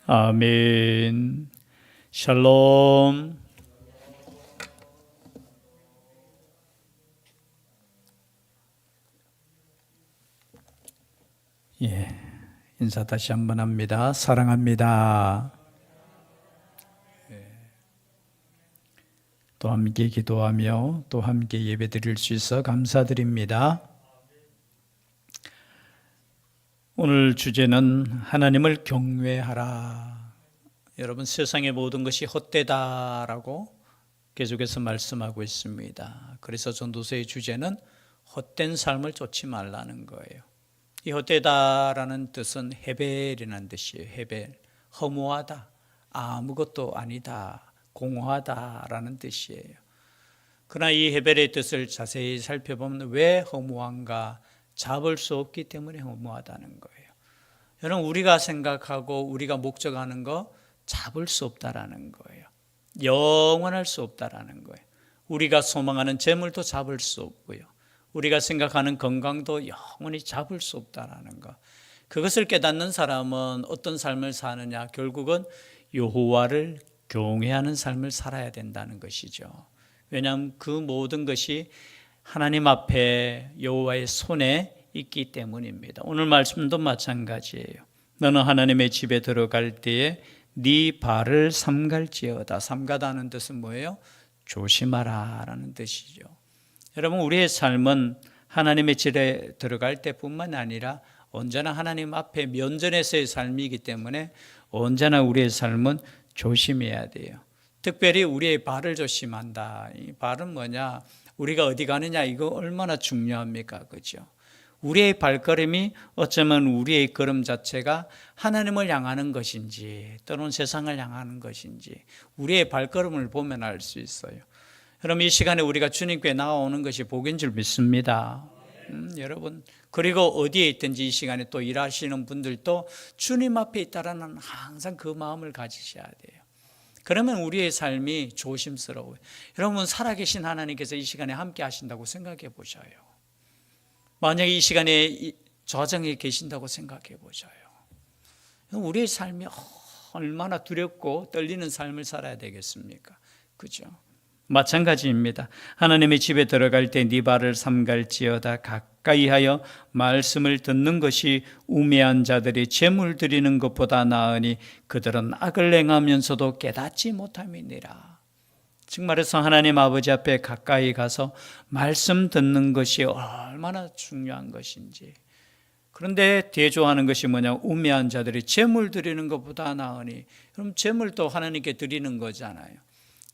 아멘. 샬롬. 인사 다시 한번 합니다. 사랑합니다. 또 함께 기도하며 또 함께 예배드릴 수 있어 감사드립니다. 오늘 주제는 하나님을 경외하라. 여러분, 세상의 모든 것이 헛되다라고 계속해서 말씀하고 있습니다. 그래서 전도서의 주제는 헛된 삶을 쫓지 말라는 거예요. 이 헛되다라는 뜻은 헤벨이라는 뜻이에요. 헤벨, 허무하다, 아무것도 아니다, 공허하다라는 뜻이에요. 그러나 이 헤벨의 뜻을 자세히 살펴보면 왜 허무한가? 잡을 수 없기 때문에 허무하다는 거예요. 여러분, 우리가 생각하고 우리가 목적하는 거 잡을 수 없다라는 거예요. 영원할 수 없다라는 거예요. 우리가 소망하는 재물도 잡을 수 없고요. 우리가 생각하는 건강도 영원히 잡을 수 없다라는 것. 그것을 깨닫는 사람은 어떤 삶을 사느냐? 결국은 여호와를 경외하는 삶을 살아야 된다는 것이죠. 왜냐하면 그 모든 것이 하나님 앞에 여호와의 손에 있기 때문입니다. 오늘 말씀도 마찬가지예요. 너는 하나님의 집에 들어갈 때에 네 발을 삼갈지어다. 삼가다는 뜻은 뭐예요? 조심하라 라는 뜻이죠. 여러분, 우리의 삶은 하나님의 집에 들어갈 때뿐만 아니라 언제나 하나님 앞에 면전에서의 삶이기 때문에 언제나 우리의 삶은 조심해야 돼요. 특별히 우리의 발을 조심한다. 이 발은 뭐냐? 우리가 어디 가느냐, 이거 얼마나 중요합니까? 그죠? 우리의 발걸음이 어쩌면 우리의 걸음 자체가 하나님을 향하는 것인지 또는 세상을 향하는 것인지 우리의 발걸음을 보면 알 수 있어요. 여러분, 이 시간에 우리가 주님께 나오는 것이 복인 줄 믿습니다. 여러분, 그리고 어디에 있든지 이 시간에 또 일하시는 분들도 주님 앞에 있다라는 항상 그 마음을 가지셔야 돼요. 그러면 우리의 삶이 조심스러워요. 여러분, 살아계신 하나님께서 이 시간에 함께 하신다고 생각해 보셔요. 만약에 이 시간에 저장에 계신다고 생각해 보셔요. 우리의 삶이 얼마나 두렵고 떨리는 삶을 살아야 되겠습니까? 그죠? 마찬가지입니다. 하나님의 집에 들어갈 때 네 발을 삼갈지어다. 가까이하여 말씀을 듣는 것이 우매한 자들이 재물 드리는 것보다 나으니 그들은 악을 행하면서도 깨닫지 못함이니라. 즉 말해서 하나님 아버지 앞에 가까이 가서 말씀 듣는 것이 얼마나 중요한 것인지. 그런데 대조하는 것이 뭐냐? 우매한 자들이 재물 드리는 것보다 나으니. 그럼 재물도 하나님께 드리는 거잖아요.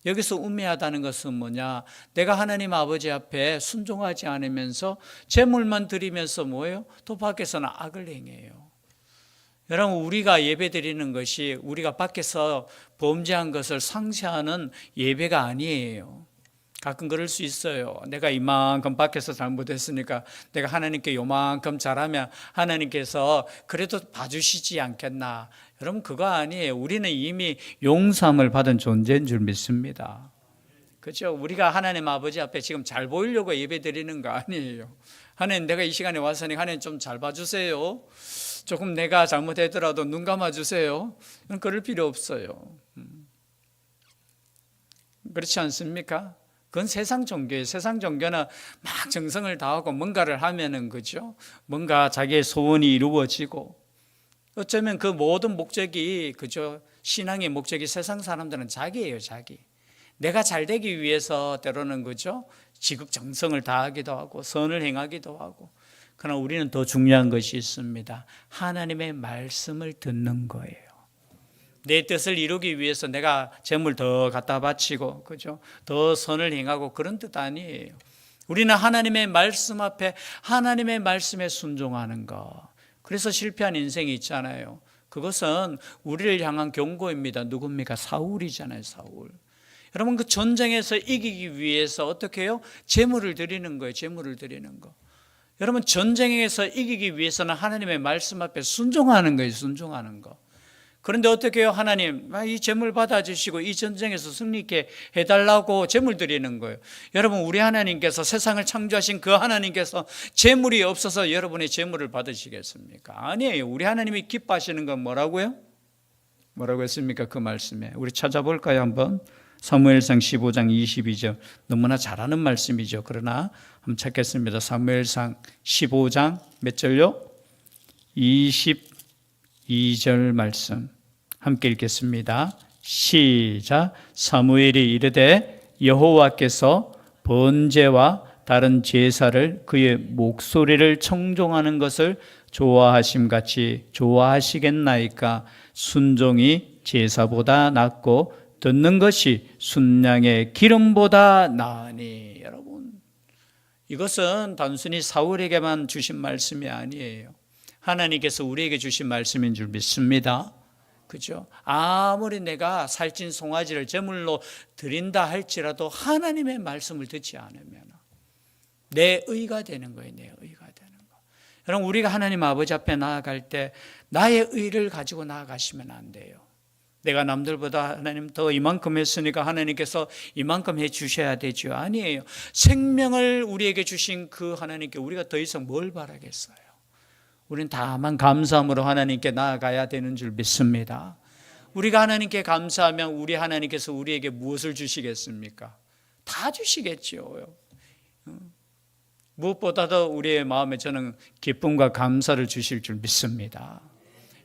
여기서 우매하다는 것은 뭐냐? 내가 하나님 아버지 앞에 순종하지 않으면서 재물만 드리면서 뭐예요? 또 밖에서는 악을 행해요. 여러분, 우리가 예배 드리는 것이 우리가 밖에서 범죄한 것을 상쇄하는 예배가 아니에요. 가끔 그럴 수 있어요. 내가 이만큼 밖에서 잘못했으니까 내가 하나님께 요만큼 잘하면 하나님께서 그래도 봐주시지 않겠나. 여러분, 그거 아니에요. 우리는 이미 용서함을 받은 존재인 줄 믿습니다. 그렇죠? 우리가 하나님 아버지 앞에 지금 잘 보이려고 예배 드리는 거 아니에요. 하나님, 내가 이 시간에 왔으니 하나님 좀 잘 봐주세요. 조금 내가 잘못했더라도 눈 감아주세요. 그럴 필요 없어요. 그렇지 않습니까? 그건 세상 종교예요. 세상 종교는 막 정성을 다하고 뭔가를 하면은, 그죠? 뭔가 자기의 소원이 이루어지고, 어쩌면 그 모든 목적이, 그죠? 신앙의 목적이 세상 사람들은 자기예요, 자기. 내가 잘 되기 위해서 때로는, 그죠? 지극정성을 다하기도 하고, 선을 행하기도 하고. 그러나 우리는 더 중요한 것이 있습니다. 하나님의 말씀을 듣는 거예요. 내 뜻을 이루기 위해서 내가 재물 더 갖다 바치고, 그죠? 더 선을 행하고 그런 뜻 아니에요. 우리는 하나님의 말씀 앞에 하나님의 말씀에 순종하는 것. 그래서 실패한 인생이 있잖아요. 그것은 우리를 향한 경고입니다. 누굽니까? 사울이잖아요, 사울. 여러분, 그 전쟁에서 이기기 위해서 어떻게 해요? 재물을 드리는 거예요, 재물을 드리는 거. 여러분, 전쟁에서 이기기 위해서는 하나님의 말씀 앞에 순종하는 거예요, 순종하는 거. 그런데 어떻게 해요? 하나님, 이 재물 받아주시고 이 전쟁에서 승리케 해달라고 재물 드리는 거예요. 여러분, 우리 하나님께서 세상을 창조하신 그 하나님께서 재물이 없어서 여러분의 재물을 받으시겠습니까? 아니에요. 우리 하나님이 기뻐하시는 건 뭐라고요? 뭐라고 했습니까? 그 말씀에 우리 찾아볼까요? 한번 사무엘상 15장 22절 너무나 잘 아는 말씀이죠. 그러나 한번 찾겠습니다. 사무엘상 15장 몇 절요? 22절 말씀 함께 읽겠습니다. 시작. 사무엘이 이르되 여호와께서 번제와 다른 제사를 그의 목소리를 청종하는 것을 좋아하심같이 좋아하시겠나이까. 순종이 제사보다 낫고 듣는 것이 순양의 기름보다 나으니. 여러분, 이것은 단순히 사울에게만 주신 말씀이 아니에요. 하나님께서 우리에게 주신 말씀인 줄 믿습니다. 그죠? 아무리 내가 살찐 송아지를 제물로 드린다 할지라도 하나님의 말씀을 듣지 않으면 내 의가 되는 거예요. 내 의가 되는 거. 여러분, 우리가 하나님 아버지 앞에 나아갈 때 나의 의를 가지고 나아가시면 안 돼요. 내가 남들보다 하나님 더 이만큼 했으니까 하나님께서 이만큼 해 주셔야 되죠. 아니에요. 생명을 우리에게 주신 그 하나님께 우리가 더 이상 뭘 바라겠어요. 우리는 다만 감사함으로 하나님께 나아가야 되는 줄 믿습니다. 우리가 하나님께 감사하면 우리 하나님께서 우리에게 무엇을 주시겠습니까? 다 주시겠죠. 무엇보다도 우리의 마음에 저는 기쁨과 감사를 주실 줄 믿습니다.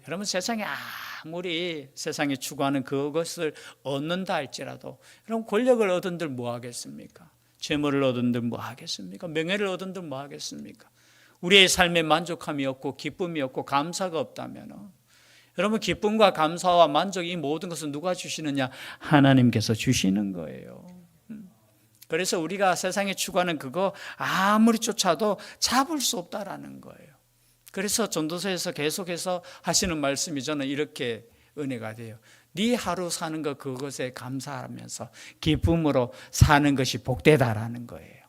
여러분, 세상에 아무리 세상에 추구하는 그것을 얻는다 할지라도 여러분, 권력을 얻은들 뭐 하겠습니까? 재물을 얻은들 뭐 하겠습니까? 명예를 얻은들 뭐 하겠습니까? 우리의 삶에 만족함이 없고 기쁨이 없고 감사가 없다면 여러분, 기쁨과 감사와 만족 이 모든 것은 누가 주시느냐? 하나님께서 주시는 거예요. 그래서 우리가 세상에 추구하는 그거 아무리 쫓아도 잡을 수 없다라는 거예요. 그래서 전도서에서 계속해서 하시는 말씀이 저는 이렇게 은혜가 돼요. 네 하루 사는 것 그것에 감사하면서 기쁨으로 사는 것이 복되다라는 거예요.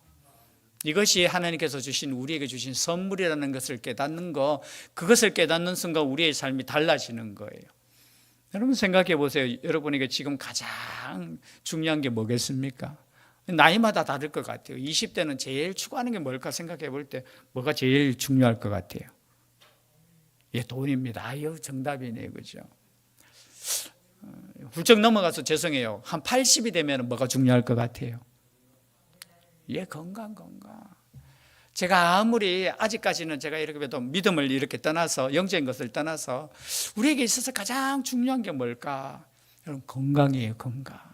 이것이 하나님께서 주신 우리에게 주신 선물이라는 것을 깨닫는 거, 그것을 깨닫는 순간 우리의 삶이 달라지는 거예요. 여러분 생각해 보세요. 여러분에게 지금 가장 중요한 게 뭐겠습니까? 나이마다 다를 것 같아요. 20대는 제일 추구하는 게 뭘까 생각해 볼 때 뭐가 제일 중요할 것 같아요? 예, 돈입니다. 아유, 정답이네요. 그죠? 훌쩍 넘어가서 죄송해요. 한 80이 되면 뭐가 중요할 것 같아요? 예, 건강. 제가 아무리 아직까지는 제가 이렇게 해도 믿음을 이렇게 떠나서 영적인 것을 떠나서 우리에게 있어서 가장 중요한 게 뭘까? 여러분, 건강이에요. 건강.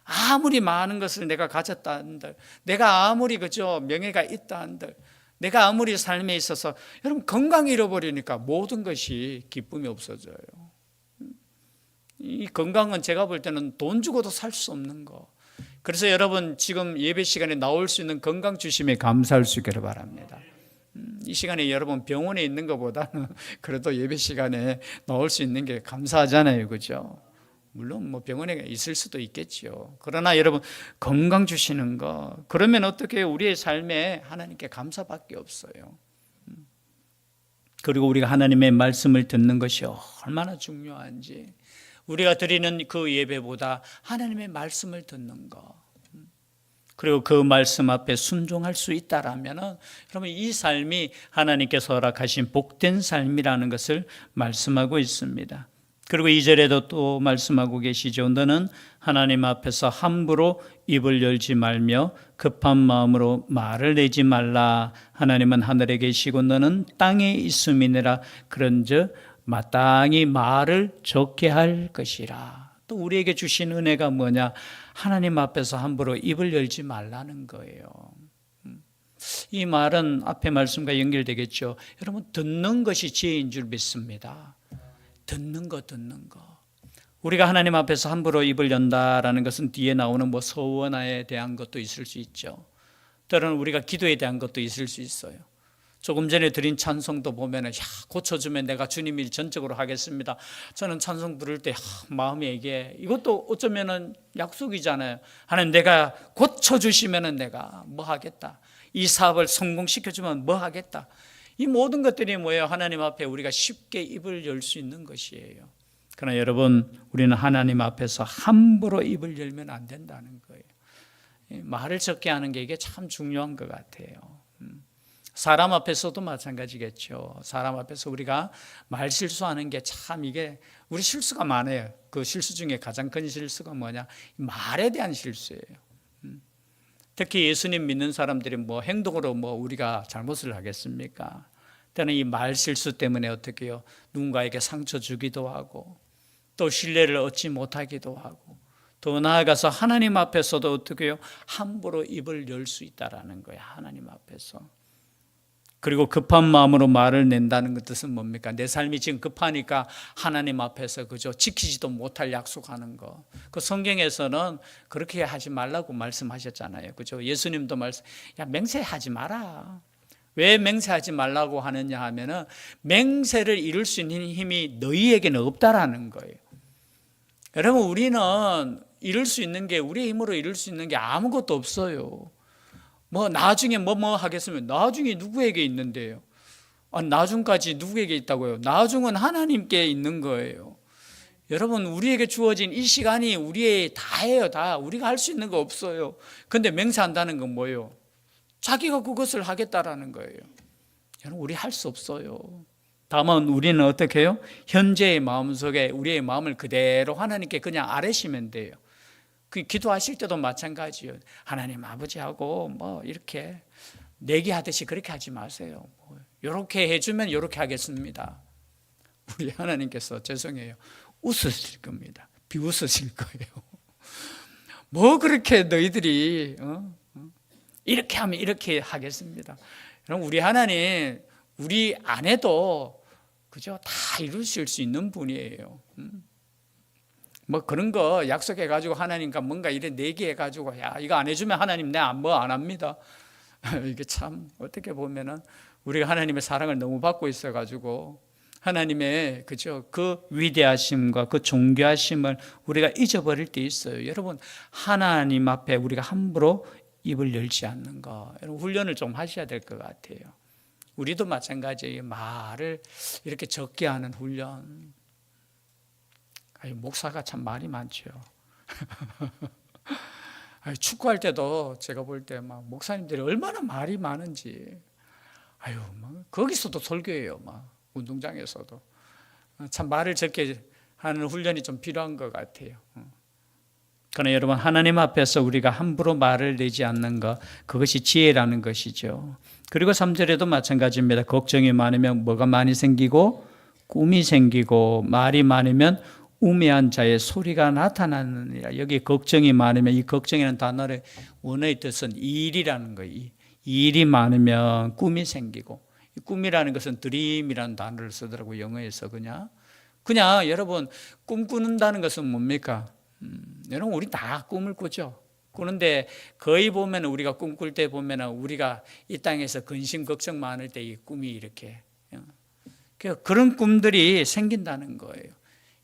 아무리 많은 것을 내가 가졌다 한들, 내가 아무리 그죠 명예가 있다 한들, 내가 아무리 삶에 있어서 여러분 건강 잃어버리니까 모든 것이 기쁨이 없어져요. 이 건강은 제가 볼 때는 돈 주고도 살 수 없는 거. 그래서 여러분 지금 예배 시간에 나올 수 있는 건강 주심에 감사할 수 있기를 바랍니다. 이 시간에 여러분 병원에 있는 것보다는 그래도 예배 시간에 나올 수 있는 게 감사하잖아요. 그죠? 물론 뭐 병원에 있을 수도 있겠죠. 그러나 여러분 건강 주시는 거, 그러면 어떻게 우리의 삶에 하나님께 감사밖에 없어요. 그리고 우리가 하나님의 말씀을 듣는 것이 얼마나 중요한지, 우리가 드리는 그 예배보다 하나님의 말씀을 듣는 거, 그리고 그 말씀 앞에 순종할 수 있다라면 여러분 이 삶이 하나님께서 허락하신 복된 삶이라는 것을 말씀하고 있습니다. 그리고 2절에도 또 말씀하고 계시죠. 너는 하나님 앞에서 함부로 입을 열지 말며 급한 마음으로 말을 내지 말라. 하나님은 하늘에 계시고 너는 땅에 있음이니라. 그런즉 마땅히 말을 적게 할 것이라. 또 우리에게 주신 은혜가 뭐냐? 하나님 앞에서 함부로 입을 열지 말라는 거예요. 이 말은 앞에 말씀과 연결되겠죠. 여러분 듣는 것이 지혜인 줄 믿습니다. 듣는 거. 우리가 하나님 앞에서 함부로 입을 연다라는 것은 뒤에 나오는 뭐 서원에 대한 것도 있을 수 있죠. 때로는 우리가 기도에 대한 것도 있을 수 있어요. 조금 전에 드린 찬송도 보면은 고쳐주면 내가 주님 일 전적으로 하겠습니다. 저는 찬송 부를 때 마음이 이게 이것도 어쩌면은 약속이잖아요. 하나님 내가 고쳐주시면은 내가 뭐 하겠다. 이 사업을 성공시켜주면 뭐 하겠다. 이 모든 것들이 뭐예요? 하나님 앞에 우리가 쉽게 입을 열 수 있는 것이에요. 그러나 여러분 우리는 하나님 앞에서 함부로 입을 열면 안 된다는 거예요. 말을 적게 하는 게 이게 참 중요한 것 같아요. 사람 앞에서도 마찬가지겠죠. 사람 앞에서 우리가 말 실수하는 게 참 이게 우리 실수가 많아요. 그 실수 중에 가장 큰 실수가 뭐냐? 말에 대한 실수예요. 특히 예수님 믿는 사람들이 뭐 행동으로 뭐 우리가 잘못을 하겠습니까? 때는 이 말 실수 때문에 어떻게 해요? 누군가에게 상처 주기도 하고 또 신뢰를 얻지 못하기도 하고 더 나아가서 하나님 앞에서도 어떻게 해요? 함부로 입을 열 수 있다라는 거예요. 하나님 앞에서. 그리고 급한 마음으로 말을 낸다는 그 뜻은 뭡니까? 내 삶이 지금 급하니까 하나님 앞에서 그저 지키지도 못할 약속하는 거. 그 성경에서는 그렇게 하지 말라고 말씀하셨잖아요. 그죠? 예수님도 야, 맹세하지 마라. 왜 맹세하지 말라고 하느냐 하면은 맹세를 이룰 수 있는 힘이 너희에게는 없다라는 거예요. 여러분, 우리는 이룰 수 있는 게, 우리의 힘으로 이룰 수 있는 게 아무것도 없어요. 뭐 나중에 뭐 하겠으면 나중에 누구에게 있는데요? 나중까지 누구에게 있다고요? 나중은 하나님께 있는 거예요. 여러분, 우리에게 주어진 이 시간이 우리의 다예요. 다 우리가 할 수 있는 거 없어요. 근데 맹세한다는 건 뭐예요? 자기가 그것을 하겠다라는 거예요. 여러분, 우리 할 수 없어요. 다만 우리는 어떻게 해요? 현재의 마음속에 우리의 마음을 그대로 하나님께 그냥 아뢰시면 돼요. 그 기도하실 때도 마찬가지예요. 하나님 아버지하고 뭐 이렇게 내기하듯이 그렇게 하지 마세요. 이렇게 해주면 이렇게 하겠습니다. 우리 하나님께서 죄송해요. 웃으실 겁니다. 비웃으실 거예요. 뭐 그렇게 너희들이 이렇게 하면 이렇게 하겠습니다. 그럼 우리 하나님 우리 안 해도 그죠? 다 이루실 수 있는 분이에요. 뭐 그런 거 약속해가지고 하나님과 뭔가 이래 내기해가지고 야 이거 안 해주면 하나님 내 뭐 안 합니다. 이게 참 어떻게 보면은 우리가 하나님의 사랑을 너무 받고 있어가지고 하나님의 그죠 그 위대하심과 그 존귀하심을 우리가 잊어버릴 때 있어요. 여러분 하나님 앞에 우리가 함부로 입을 열지 않는 거 여러분 훈련을 좀 하셔야 될 것 같아요. 우리도 마찬가지예요. 말을 이렇게 적게 하는 훈련. 목사가 참 말이 많죠. 축구할 때도 제가 볼 때 막 목사님들이 얼마나 말이 많은지. 거기서도 설교해요. 막 운동장에서도 참 말을 적게 하는 훈련이 좀 필요한 것 같아요. 그러나 여러분 하나님 앞에서 우리가 함부로 말을 내지 않는 것 그것이 지혜라는 것이죠. 그리고 3절에도 마찬가지입니다. 걱정이 많으면 뭐가 많이 생기고 꿈이 생기고 말이 많으면 우매한 자의 소리가 나타나느니라. 여기 걱정이 많으면 이 걱정이라는 단어의 원어의 뜻은 일이라는 거예요. 일이 많으면 꿈이 생기고 이 꿈이라는 것은 드림이라는 단어를 쓰더라고요. 영어에서 그냥 여러분 꿈꾸는다는 것은 뭡니까? 여러분 우리 다 꿈을 꾸죠. 꾸는데 거의 보면 우리가 꿈꿀 때 보면 우리가 이 땅에서 근심 걱정 많을 때 이 꿈이 이렇게 그런 꿈들이 생긴다는 거예요.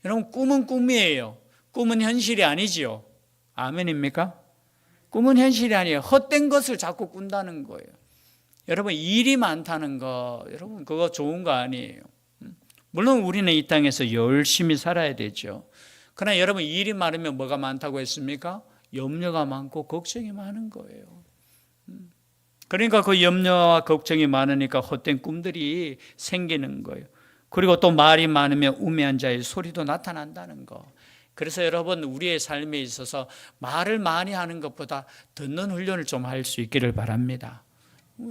여러분 꿈은 꿈이에요. 꿈은 현실이 아니지요. 아멘입니까? 꿈은 현실이 아니에요. 헛된 것을 자꾸 꾼다는 거예요. 여러분 일이 많다는 거 여러분 그거 좋은 거 아니에요. 물론 우리는 이 땅에서 열심히 살아야 되죠. 그러나 여러분 일이 많으면 뭐가 많다고 했습니까? 염려가 많고 걱정이 많은 거예요. 그러니까 그 염려와 걱정이 많으니까 헛된 꿈들이 생기는 거예요. 그리고 또 말이 많으면 우매한 자의 소리도 나타난다는 거. 그래서 여러분 우리의 삶에 있어서 말을 많이 하는 것보다 듣는 훈련을 좀 할 수 있기를 바랍니다.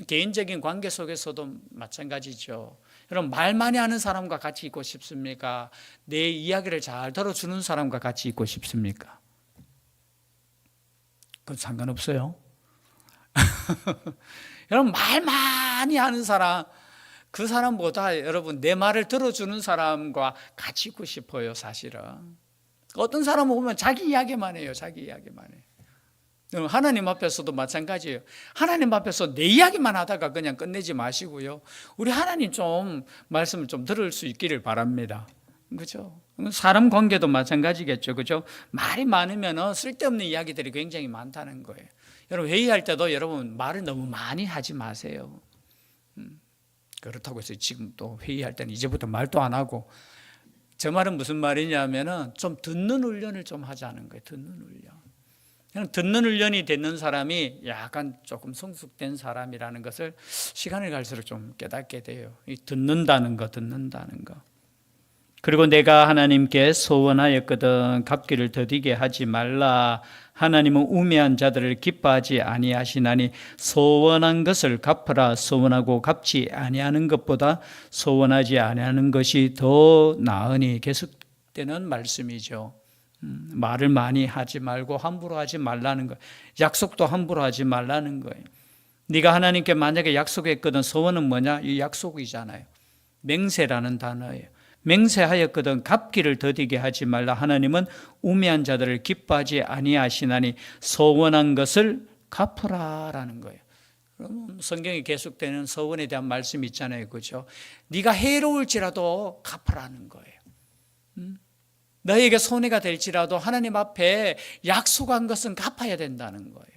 개인적인 관계 속에서도 마찬가지죠. 여러분 말 많이 하는 사람과 같이 있고 싶습니까? 내 이야기를 잘 들어주는 사람과 같이 있고 싶습니까? 그건 상관없어요. 여러분 말 많이 하는 사람 그 사람보다 여러분 내 말을 들어주는 사람과 같이 있고 싶어요. 사실은 어떤 사람을 보면 자기 이야기만 해요. 자기 이야기만 해요. 하나님 앞에서도 마찬가지예요. 하나님 앞에서 내 이야기만 하다가 그냥 끝내지 마시고요. 우리 하나님 좀 말씀을 좀 들을 수 있기를 바랍니다. 그죠? 사람 관계도 마찬가지겠죠. 그죠? 말이 많으면 쓸데없는 이야기들이 굉장히 많다는 거예요. 여러분 회의할 때도 여러분 말을 너무 많이 하지 마세요. 그렇다고 해서 지금 또 회의할 때는 이제부터 말도 안 하고 저 말은 무슨 말이냐면은 좀 듣는 훈련을 좀 하자는 거예요. 듣는 훈련. 그냥 듣는 훈련이 되는 사람이 약간 조금 성숙된 사람이라는 것을 시간이 갈수록 좀 깨닫게 돼요. 이 듣는다는 거. 그리고 내가 하나님께 소원하였거든 갚기를 더디게 하지 말라. 하나님은 우매한 자들을 기뻐하지 아니하시나니 소원한 것을 갚으라. 소원하고 갚지 아니하는 것보다 소원하지 아니하는 것이 더 나으니. 계속되는 말씀이죠. 말을 많이 하지 말고 함부로 하지 말라는 거예요. 약속도 함부로 하지 말라는 거예요. 네가 하나님께 만약에 약속했거든. 소원은 뭐냐? 이 약속이잖아요. 맹세라는 단어예요. 맹세하였거든 갚기를 더디게 하지 말라. 하나님은 우매한 자들을 기뻐하지 아니하시나니 소원한 것을 갚으라라는 거예요. 그럼 성경에 계속되는 소원에 대한 말씀이 있잖아요. 그렇죠? 네가 해로울지라도 갚으라는 거예요. 너에게 손해가 될지라도 하나님 앞에 약속한 것은 갚아야 된다는 거예요.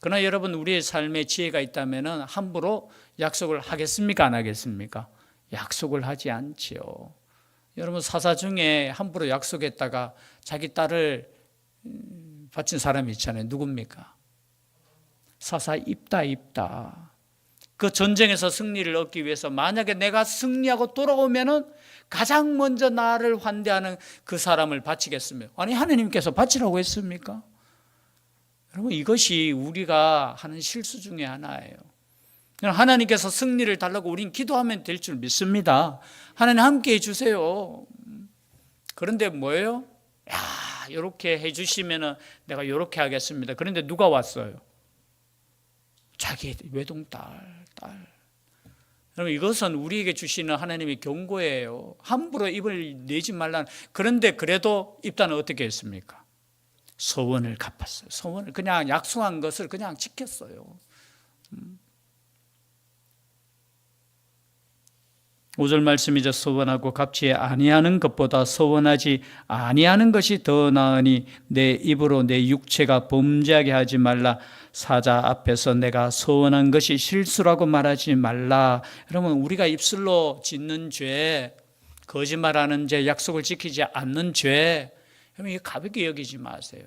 그러나 여러분, 우리의 삶에 지혜가 있다면 함부로 약속을 하겠습니까? 안 하겠습니까? 약속을 하지 않지요. 여러분, 사사 중에 함부로 약속했다가 자기 딸을 바친 사람이 있잖아요. 누굽니까? 사사 입다. 그 전쟁에서 승리를 얻기 위해서 만약에 내가 승리하고 돌아오면은 가장 먼저 나를 환대하는 그 사람을 바치겠습니다. 아니, 하나님께서 바치라고 했습니까? 여러분, 이것이 우리가 하는 실수 중에 하나예요. 하나님께서 승리를 달라고 우린 기도하면 될 줄 믿습니다. 하나님 함께 해주세요. 그런데 뭐예요? 야, 이렇게 해주시면 내가 이렇게 하겠습니다. 그런데 누가 왔어요? 자기 외동딸. 여러분, 이것은 우리에게 주시는 하나님의 경고예요. 함부로 입을 내지 말라는. 그런데 그래도 입단은 어떻게 했습니까? 소원을 갚았어요. 소원을 그냥 약속한 것을 그냥 지켰어요. 5절 말씀이죠. 소원하고 갚지 아니하는 것보다 소원하지 아니하는 것이 더 나으니 내 입으로 내 육체가 범죄하게 하지 말라. 사자 앞에서 내가 소원한 것이 실수라고 말하지 말라. 여러분, 우리가 입술로 짓는 죄, 거짓말하는 죄, 약속을 지키지 않는 죄, 여러분, 이거 가볍게 여기지 마세요.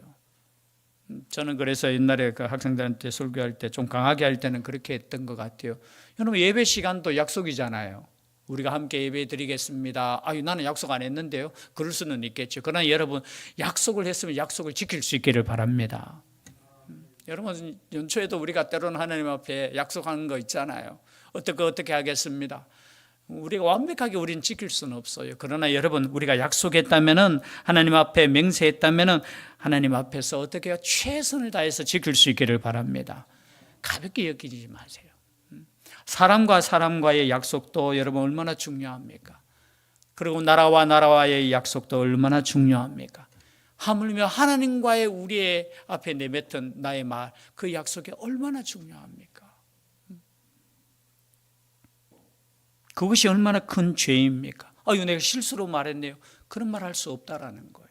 저는 그래서 옛날에 그 학생들한테 설교할 때 좀 강하게 할 때는 그렇게 했던 것 같아요. 여러분, 예배 시간도 약속이잖아요. 우리가 함께 예배 드리겠습니다. 아유, 나는 약속 안 했는데요. 그럴 수는 있겠죠. 그러나 여러분, 약속을 했으면 약속을 지킬 수 있기를 바랍니다. 여러분, 연초에도 우리가 때로는 하나님 앞에 약속하는 거 있잖아요. 어떻게 하겠습니다. 우리가 완벽하게 우리는 지킬 수는 없어요. 그러나 여러분, 우리가 약속했다면은, 하나님 앞에 맹세했다면은 하나님 앞에서 어떻게 해요? 최선을 다해서 지킬 수 있기를 바랍니다. 가볍게 여기지 마세요. 사람과 사람과의 약속도 여러분 얼마나 중요합니까? 그리고 나라와 나라와의 약속도 얼마나 중요합니까? 하물며 하나님과의 우리의 앞에 내뱉은 나의 말, 그 약속이 얼마나 중요합니까? 그것이 얼마나 큰 죄입니까? 아유, 내가 실수로 말했네요. 그런 말 할 수 없다라는 거예요.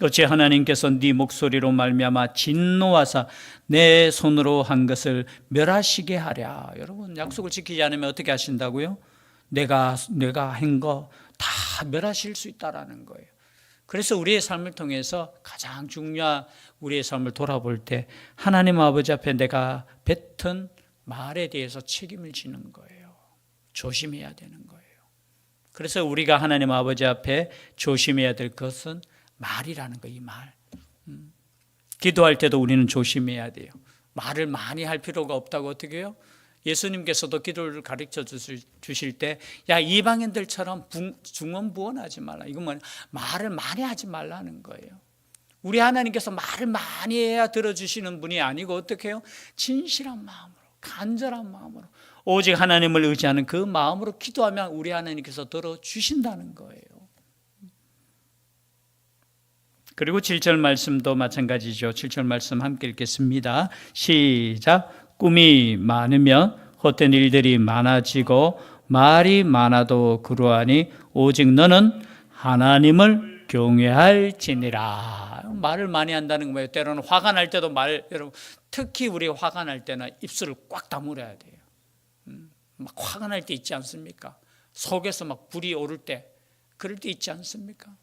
어찌 하나님께서 네 목소리로 말미암아 진노하사 내 손으로 한 것을 멸하시게 하랴. 여러분, 약속을 지키지 않으면 어떻게 하신다고요? 내가 한 거 다 멸하실 수 있다라는 거예요. 그래서 우리의 삶을 통해서 가장 중요한 우리의 삶을 돌아볼 때 하나님 아버지 앞에 내가 뱉은 말에 대해서 책임을 지는 거예요. 조심해야 되는 거예요. 그래서 우리가 하나님 아버지 앞에 조심해야 될 것은 말이라는 거, 이 말. 기도할 때도 우리는 조심해야 돼요. 말을 많이 할 필요가 없다고 어떻게 해요? 예수님께서도 기도를 가르쳐 주실 때, 야, 이방인들처럼 중언부언하지 말라. 이건 뭐냐? 말을 많이 하지 말라는 거예요. 우리 하나님께서 말을 많이 해야 들어주시는 분이 아니고 어떻게 해요? 진실한 마음으로, 간절한 마음으로, 오직 하나님을 의지하는 그 마음으로 기도하면 우리 하나님께서 들어주신다는 거예요. 그리고 7절 말씀도 마찬가지죠. 7절 말씀 함께 읽겠습니다. 시작. 꿈이 많으면 헛된 일들이 많아지고 말이 많아도 그러하니 오직 너는 하나님을 경외할지니라. 말을 많이 한다는 거예요. 때로는 화가 날 때도 여러분, 특히 우리 화가 날 때는 입술을 꽉 다물어야 돼요. 막 화가 날 때 있지 않습니까? 속에서 막 불이 오를 때, 그럴 때 있지 않습니까?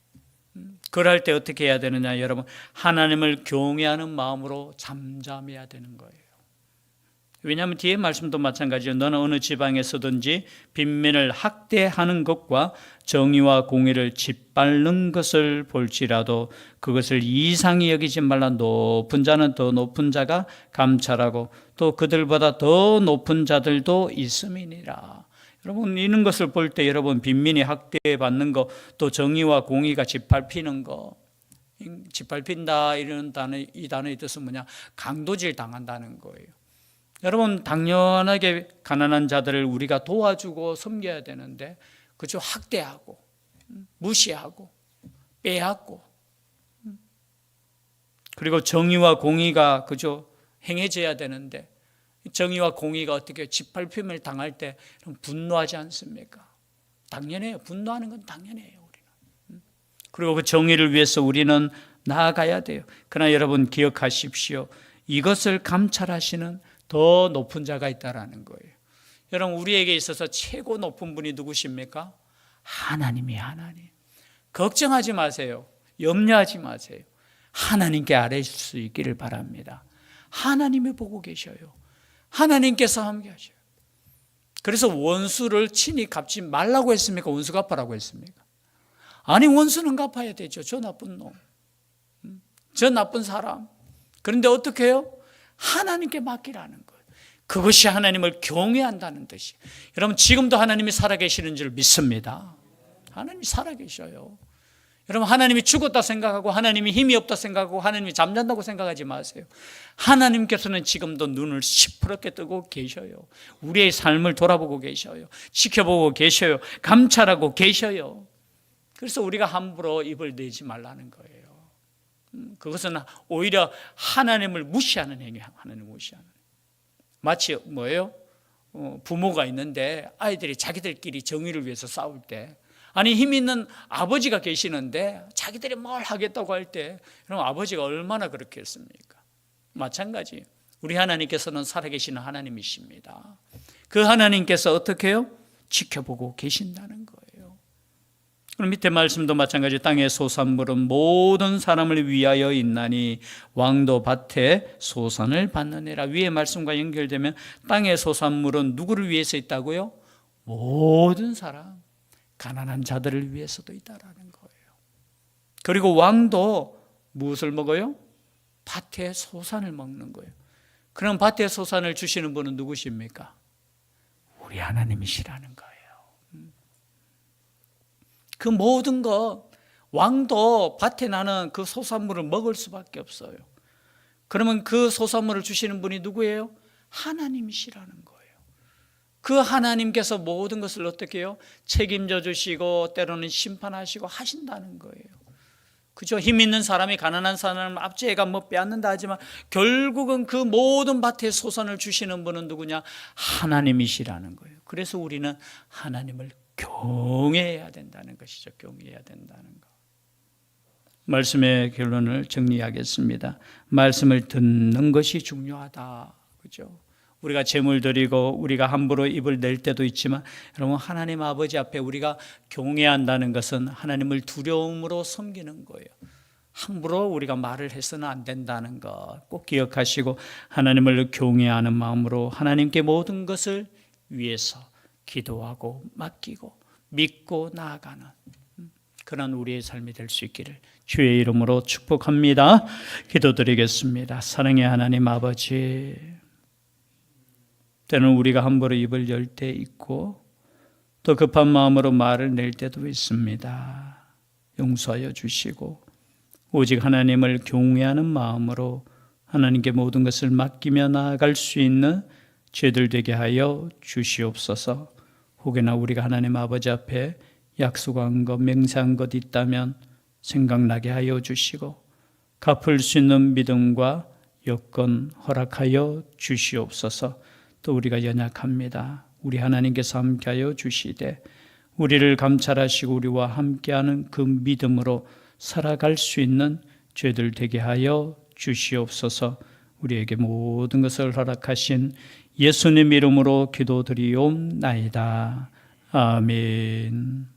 그럴 때 어떻게 해야 되느냐, 여러분? 하나님을 경외하는 마음으로 잠잠해야 되는 거예요. 왜냐하면 뒤에 말씀도 마찬가지예요. 너는 어느 지방에서든지 빈민을 학대하는 것과 정의와 공의를 짓밟는 것을 볼지라도 그것을 이상히 여기지 말라. 높은 자는 더 높은 자가 감찰하고 또 그들보다 더 높은 자들도 있음이니라. 여러분, 이런 것을 볼 때 여러분, 빈민이 학대받는 거, 또 정의와 공의가 짓밟히는 거, 짓밟힌다 이런 단어, 이 단어의 뜻은 뭐냐? 강도질 당한다는 거예요. 여러분, 당연하게 가난한 자들을 우리가 도와주고 섬겨야 되는데, 그죠? 학대하고 무시하고 빼앗고, 그리고 정의와 공의가 그죠? 행해져야 되는데 정의와 공의가 어떻게 짓밟힘을 당할 때 분노하지 않습니까? 당연해요. 분노하는 건 당연해요, 우리는. 그리고 그 정의를 위해서 우리는 나아가야 돼요. 그러나 여러분 기억하십시오. 이것을 감찰하시는 더 높은 자가 있다라는 거예요. 여러분, 우리에게 있어서 최고 높은 분이 누구십니까? 하나님이 하나님. 걱정하지 마세요. 염려하지 마세요. 하나님께 아뢰실 수 있기를 바랍니다. 하나님이 보고 계셔요. 하나님께서 함께 하셔요. 그래서 원수를 친히 갚지 말라고 했습니까? 원수 갚으라고 했습니까? 아니, 원수는 갚아야 되죠. 저 나쁜 놈, 저 나쁜 사람. 그런데 어떻게 해요? 하나님께 맡기라는 거예요. 그것이 하나님을 경외한다는 뜻이에요. 여러분, 지금도 하나님이 살아계시는 줄 믿습니다. 하나님이 살아계셔요. 여러분, 하나님이 죽었다 생각하고 하나님이 힘이 없다 생각하고 하나님이 잠잔다고 생각하지 마세요. 하나님께서는 지금도 눈을 시퍼렇게 뜨고 계셔요. 우리의 삶을 돌아보고 계셔요. 지켜보고 계셔요. 감찰하고 계셔요. 그래서 우리가 함부로 입을 내지 말라는 거예요. 그것은 오히려 하나님을 무시하는 행위예요. 하나님을 무시하는. 마치 뭐예요? 부모가 있는데 아이들이 자기들끼리 정의를 위해서 싸울 때, 아니 힘 있는 아버지가 계시는데 자기들이 뭘 하겠다고 할 때, 그럼 아버지가 얼마나 그렇게 했습니까? 마찬가지, 우리 하나님께서는 살아계시는 하나님이십니다. 그 하나님께서 어떻게 해요? 지켜보고 계신다는 거예요. 그럼 밑에 말씀도 마찬가지, 땅의 소산물은 모든 사람을 위하여 있나니 왕도 밭에 소산을 받느니라. 위의 말씀과 연결되면 땅의 소산물은 누구를 위해서 있다고요? 모든 사람, 가난한 자들을 위해서도 있다라는 거예요. 그리고 왕도 무엇을 먹어요? 밭의 소산을 먹는 거예요. 그럼 밭의 소산을 주시는 분은 누구십니까? 우리 하나님이시라는 거예요. 그 모든 것, 왕도 밭에 나는 그 소산물을 먹을 수밖에 없어요. 그러면 그 소산물을 주시는 분이 누구예요? 하나님이시라는 거예요. 그 하나님께서 모든 것을 어떻게 해요? 책임져 주시고 때로는 심판하시고 하신다는 거예요. 그죠? 힘 있는 사람이 가난한 사람을 압제해가 뭐 빼앗는다 하지만 결국은 그 모든 밭에 소산을 주시는 분은 누구냐? 하나님이시라는 거예요. 그래서 우리는 하나님을 경외해야 된다는 것이죠. 경외해야 된다는 것. 말씀의 결론을 정리하겠습니다. 말씀을 듣는 것이 중요하다. 그죠? 우리가 제물 드리고 우리가 함부로 입을 낼 때도 있지만, 여러분, 하나님 아버지 앞에 우리가 경외한다는 것은 하나님을 두려움으로 섬기는 거예요. 함부로 우리가 말을 해서는 안 된다는 것 꼭 기억하시고, 하나님을 경외하는 마음으로 하나님께 모든 것을 위해서 기도하고 맡기고 믿고 나아가는 그런 우리의 삶이 될 수 있기를 주의 이름으로 축복합니다. 기도드리겠습니다. 사랑의 하나님 아버지, 때는 우리가 함부로 입을 열 때 있고 또 급한 마음으로 말을 낼 때도 있습니다. 용서하여 주시고 오직 하나님을 경외하는 마음으로 하나님께 모든 것을 맡기며 나아갈 수 있는 죄들 되게 하여 주시옵소서. 혹여나 우리가 하나님 아버지 앞에 약속한 것, 맹세한 것 있다면 생각나게 하여 주시고 갚을 수 있는 믿음과 여건 허락하여 주시옵소서. 또 우리가 연약합니다. 우리 하나님께서 함께하여 주시되 우리를 감찰하시고 우리와 함께하는 그 믿음으로 살아갈 수 있는 죄들 되게 하여 주시옵소서. 우리에게 모든 것을 허락하신 예수님 이름으로 기도드리옵나이다. 아멘.